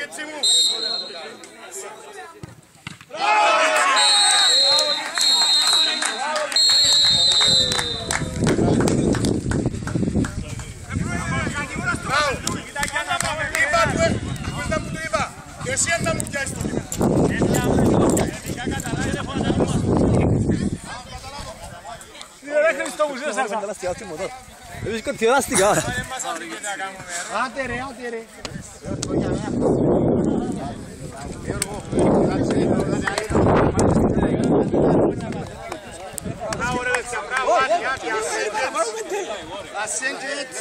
κορίτσι μου. Και εσύ αν να μου πιάσεις το λίγο. Δεν Χριστόμους, δεν σας άκουσα. Εμείς κορτιοράστηκα. Άντε ρε, άντε ρε. Μπράβο ρε Λετσιά, μπράβο, άντε, ασέντετς.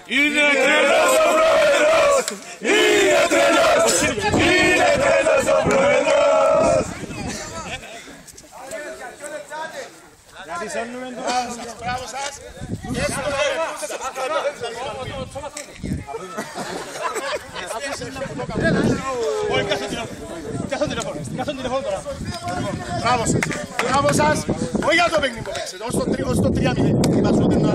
Είναι τρελός ο πρόεδρος! Είναι τρελός! Είναι τρελός ο πρόεδρος! Μπράβο σας! Μπράβο σας! Μπράβο σας! Όχι για το παιχνίδι που παίξετε, ως το 3-0. Είμαστε ότι να...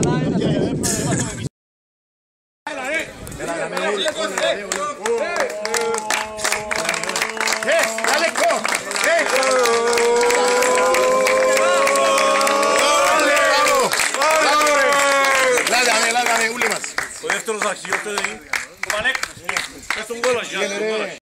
Ο δεύτερος αρχηγός του είναι ο Πανέκος.